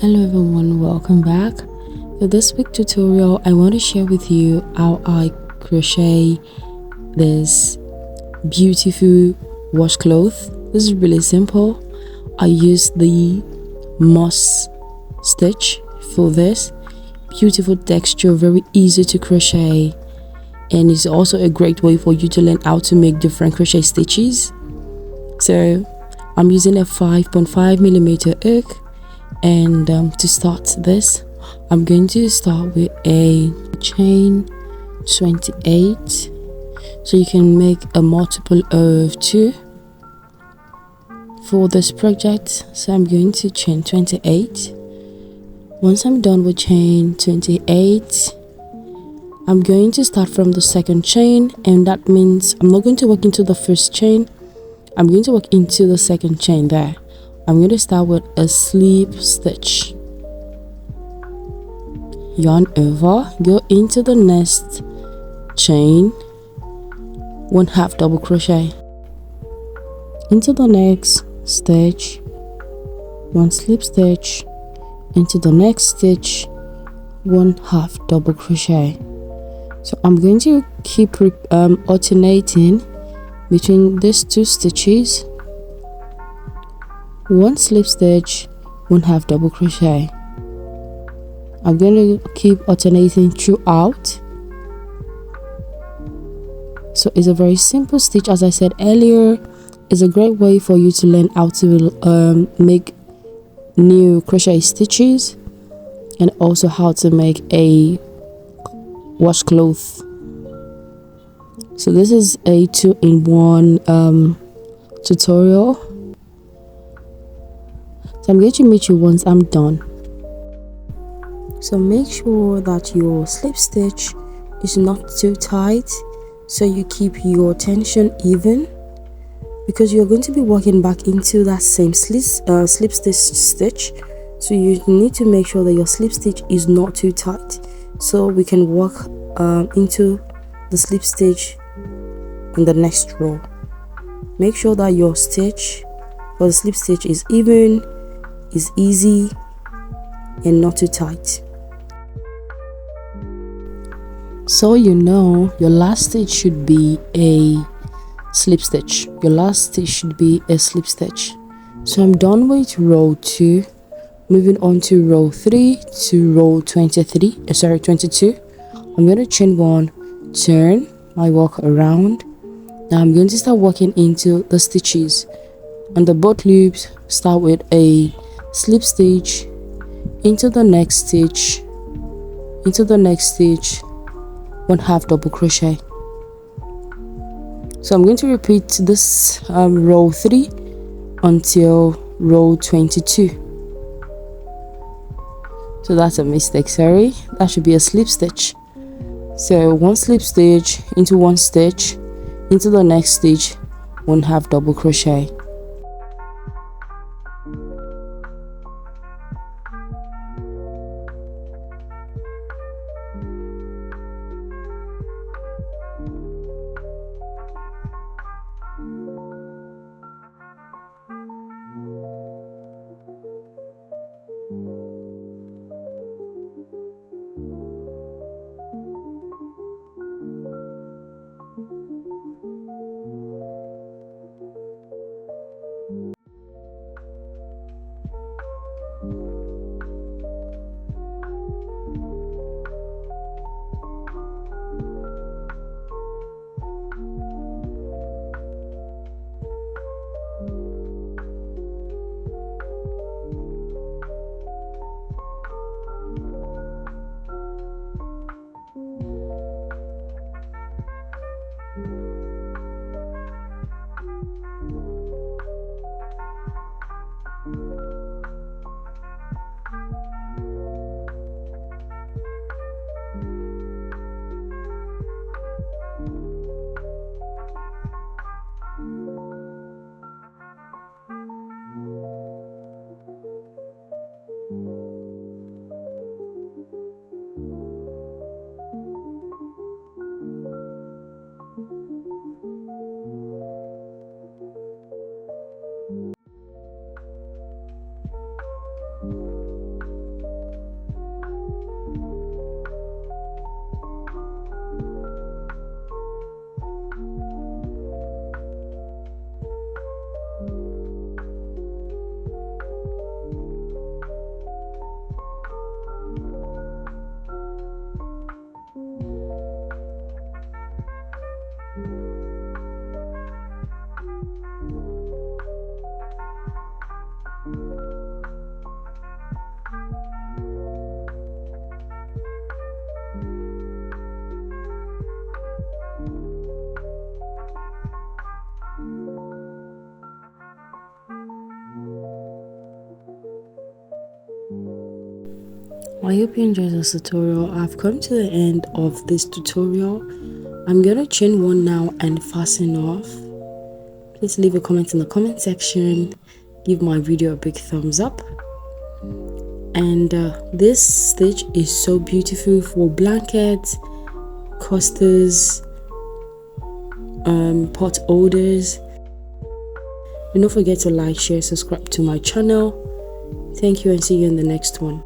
Hello everyone, welcome back. For this week tutorial, I want to share with you how I crochet this beautiful washcloth. This is really simple. I use the moss stitch for this. Beautiful texture, very easy to crochet, and it's also a great way for you to learn how to make different crochet stitches. So I'm using a 5.5mm hook, and to start this, I'm going to start with a chain 28, so you can make a multiple of 2 for this project. So I'm going to chain 28. Once I'm done with chain 28, I'm going to start from the second chain, and that means I'm not going to work into the first chain, I'm going to work into the second chain there. I'm going to start with a slip stitch, yarn over, go into the next chain, 1/2 double crochet, into the next stitch, 1 slip stitch, into the next stitch, 1/2 double crochet. So I'm going to keep alternating between these 2 stitches, 1 slip stitch, 1/2 double crochet. I'm going to keep alternating throughout. So it's a very simple stitch. As I said earlier, it's a great way for you to learn how to make new crochet stitches, and also how to make a washcloth. So this is a 2-in-1 tutorial. So I'm going to meet you once I'm done. So make sure that your slip stitch is not too tight, so you keep your tension even, because you're going to be working back into that same slip stitch. So you need to make sure that your slip stitch is not too tight, so we can work into the slip stitch in the next row. Make sure that your stitch for the slip stitch is even, is easy, and not too tight. So you know your last stitch should be a slip stitch. Your last stitch should be a slip stitch. So I'm done with row 2, moving on to row 3 to row 22. I'm going to chain 1, turn my work around. Now I'm going to start working into the stitches. On the both loops, start with a slip stitch, into the next stitch, 1/2 double crochet. So I'm going to repeat this row 3 until row 22. So that's a mistake, sorry, that should be a slip stitch. So 1 slip stitch into 1 stitch, into the next stitch, 1/2 double crochet. I hope you enjoyed this tutorial. I've come to the end of this tutorial. I'm gonna chain one now and fasten off. Please leave a comment in the comment section, give my video a big thumbs up. And this stitch is so beautiful for blankets, coasters, pot holders. And don't forget to like, share, subscribe to my channel. Thank you and see you in the next one.